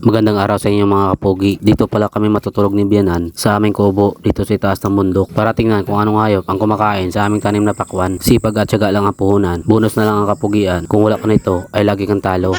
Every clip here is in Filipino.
Magandang araw sa inyo mga kapogi. Dito pala kami matutulog ni Biyanan sa aming kubo dito sa itaas ng bundok para tingnan kung anong hayop ang kumakain sa aming tanim na pakwan. Sipag at syaga lang ang puhunan. Bonus na lang ang kapugian. Kung wala ka nito ay lagi kang talo.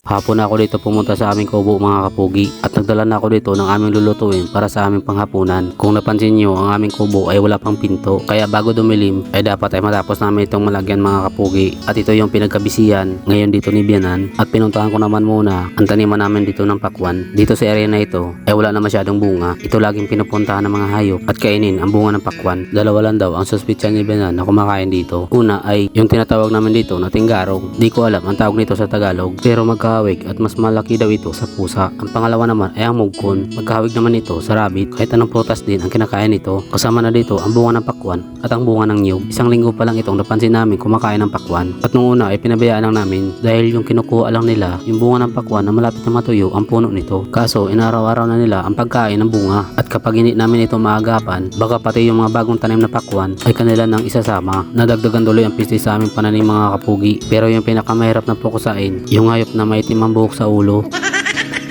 Hapon na ako dito pumunta sa aming kubo mga kapugi at nagdala na ako dito ng aming lulutuin para sa aming panghapunan. Kung napansin nyo, ang aming kubo ay wala pang pinto, kaya bago dumilim ay dapat ay matapos namin itong malagyan mga kapugi. At ito yung pinagkabisihan ngayon dito ni Biyanan at pinuntahan ko naman muna ang taniman namin dito ng pakwan. Dito sa area na ito ay wala na masyadong bunga. Ito laging pinupuntahan ng mga hayop at kainin ang bunga ng pakwan. Dalawa lang daw ang suspitsya ni Biyanan na kumakain dito. Una ay yung tinatawag namin dito na tinggarong. Di ko alam ang tawag nito sa Tagalog pero magkahawig at mas malaki daw ito sa pusa. Ang pangalawa naman ay ang mugkon. Magkahawig naman ito sa rabbit. Kahit anong prutas din ang kinakain nito. Kasama na dito ang bunga ng pakwan at ang bunga ng niyog. Isang linggo pa lang itong napansin namin kumakain ng pakwan. At nung una ay pinabayaan lang namin dahil yung kinukuha lang nila yung bunga ng pakwan na malapit na matuyo ang puno nito. Kaso inaraw-araw na nila ang pagkain ng bunga at kapag hindi namin ito maagapan baka pati yung mga bagong tanim na pakwan ay kanila nang isasama. Nadagdagan tuloy ang piste sa aming pananim mga kapugi. Pero yung pinakamahirap na pukusain yung hayop na may timang buhok sa ulo.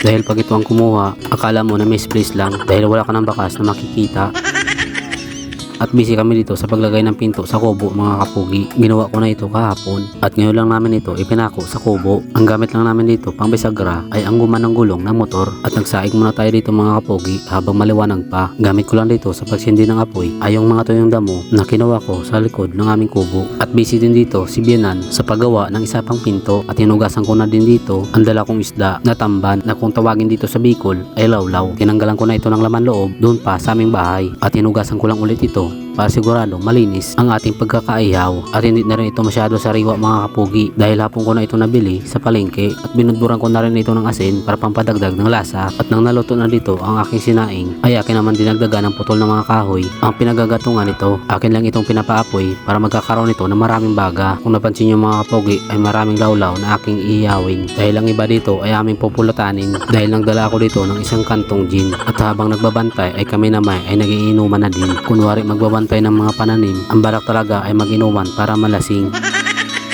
Dahil pag ito ang kumuha, akala mo na misplace lang dahil wala ka ng bakas na makikita. At busy kami dito sa paglagay ng pinto sa kubo mga kapugi. Ginawa ko na ito kahapon at ngayon lang namin ito ipinako sa kubo. Ang gamit lang namin dito pang bisagra ay ang guma ng gulong ng motor at nagsaig muna tayo dito mga kapugi habang maliwanag pa. Gamit ko lang dito sa pagsindi ng apoy ay yung mga tuyong damo na kinuha ko sa likod ng aming kubo. At busy din dito si Biyanan sa paggawa ng isa pang pinto at hinugasan ko na din dito ang dala kong isda na tamban na kung tawagin dito sa Bicol ay lawlaw. Tinanggalan ko na ito ng laman loob doon pa sa aming bahay at hinugasan ko lang ulit ito para sigurado malinis ang ating pagkakaihaw at hindi na rin ito masyado sariwa mga kapugi dahil hapon ko na ito nabili sa palengke at binudburan ko na rin ito ng asin para pampadagdag ng lasa. At nang naluto na dito ang aking sinaing ay akin naman dinagdagan ng putol ng mga kahoy ang pinagagatungan nito. Akin lang itong pinapaapoy para magkakaroon ito ng maraming baga. Kung napansin nyo mga kapugi ay maraming lawlaw na aking ihawin dahil ang iba dito ay aming pupulutanin dahil nagdala ako dito ng isang kantong gin at habang nagbabantay ay kami naman ay nagiinuman na din. Kunwari magbabantay ng mga pananim, ang balak talaga ay mag-inuman para malasing.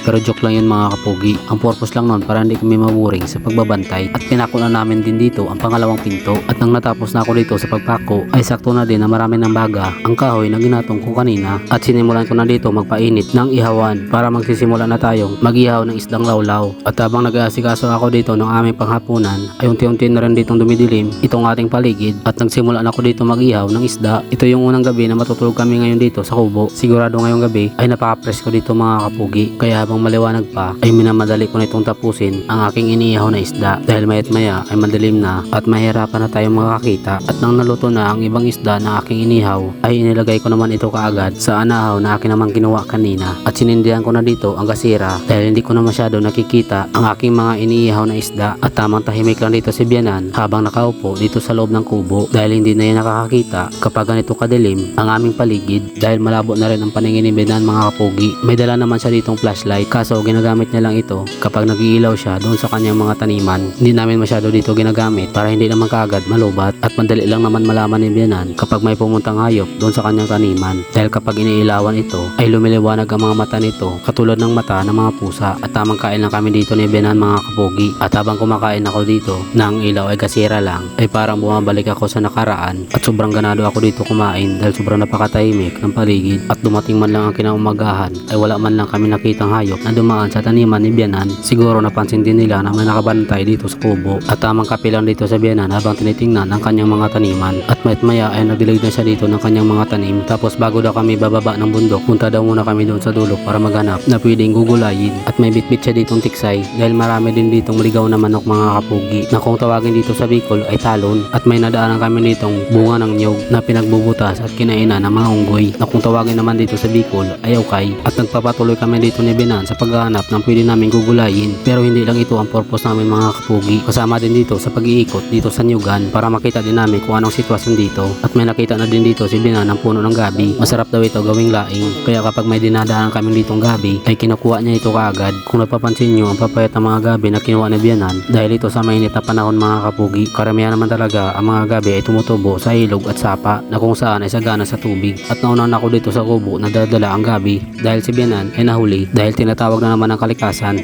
Pero joke lang yun mga kapugi. Ang purpose lang nun para hindi kami maburing sa pagbabantay. At pinako na namin din dito ang pangalawang pinto. At nang natapos na ako dito sa pagpako ay sakto na din na marami ng baga ang kahoy na ginatong ko kanina. At sinimulan ko na dito magpainit ng ihawan para magsisimula na tayong mag-ihaw ng isdang lawlaw. At habang nag-aasikaso ako dito ng aming panghapunan ay unti-unti na rin ditong dumidilim itong ating paligid. At nagsimula na ako dito mag-ihaw ng isda. Ito yung unang gabi na matutulog kami ngayon dito sa kubo. Sigurado ngayong gabi ay napaka-presko dito mga kapugi. Kaya habang maliwanag pa ay minamadali ko na itong tapusin ang aking inihaw na isda dahil mayat maya ay madilim na at mahirapan na tayong makakita. At nang naluto na ang ibang isda na aking inihaw ay inilagay ko naman ito kaagad sa anahaw na aking naman kinuha kanina at sinindihan ko na dito ang gasira dahil hindi ko na masyado nakikita ang aking mga inihaw na isda. At tamang tahimik lang dito si Biyanan habang nakaupo dito sa loob ng kubo dahil hindi na yan nakakakita kapag ganito kadilim ang aming paligid dahil malabo na rin ang paningin ni Biyanan mga kapugi. May dala naman siya ditong flashlight kaso ginagamit niya lang ito kapag nag-iilaw siya doon sa kanyang mga taniman. Hindi namin masyado dito ginagamit para hindi naman kaagad malubat at madali lang naman malaman ni Biyanan kapag may pumuntang hayop doon sa kanyang taniman dahil kapag iniilawan ito ay lumiliwanag ang mga mata nito katulad ng mata ng mga pusa. At tamang kain lang kami dito ni Biyanan mga kapugi at habang kumakain ako dito na ang ilaw ay kasira lang ay parang bumabalik ako sa nakaraan at sobrang ganado ako dito kumain dahil sobrang napakatahimik ng paligid. At dumating man lang ang kinaumagahan ay wala man lang kami nakitang hayop na dumaan sa taniman ni Biyanan. Siguro napansin din nila na may nakabantay dito sa kubo at tamang kape lang dito sa Biyanan habang tinitingnan ang kanyang mga taniman. At mayat maya ay nagdilig na siya dito ng kanyang mga tanim. Tapos bago daw kami bababa ng bundok, punta daw muna kami doon sa dulo para maghanap na pwedeng gugulayin. At may bitbit siya ditong tiksay dahil marami din ditong ligaw na manok mga kapugi na kung tawagin dito sa Bicol ay talon. At may nadaanan kami ditong bunga ng niyog na pinagbubutas at kinainan ng mga unggoy na kung tawagin naman dito sa Bicol ay ukay. At nagpapatuloy kami dito ni Biyanan sa paghahanap ng pwede namin gugulayin. Pero hindi lang ito ang purpose namin mga kapugi. Kasama din dito sa pag-iikot dito sa Nyugan para makita din namin kung anong sitwasyon dito. At may nakita na din dito si Biyanan ng puno ng gabi. Masarap daw ito gawing laing. Kaya kapag may dinadaan kami ditong gabi ay kinukuha niya ito kaagad. Kung napapansin nyo ang papayat ng mga gabi na kinuha ni Biyanan dahil ito sa mainit na panahon mga kapugi. Karamihan naman talaga ang mga gabi ay tumutubo sa ilog at sapa na kung saan ay sagana sa tubig. At naunan ako dito sa kubo na dadala ang gabi dahil si Biyanan ay nahuli dahil tinatawag na naman ang kalikasan.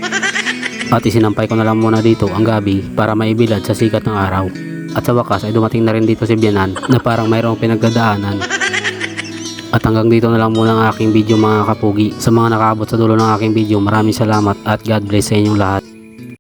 At isinampay ko na lang muna dito ang gabi para maibilad sa sikat ng araw. At sa wakas ay dumating na rin dito si Bianan na parang mayroong pinagdadaanan. At hanggang dito na lang muna ang aking video mga kapugi. Sa mga nakaabot sa dulo ng aking video, maraming salamat at God bless sa inyong lahat.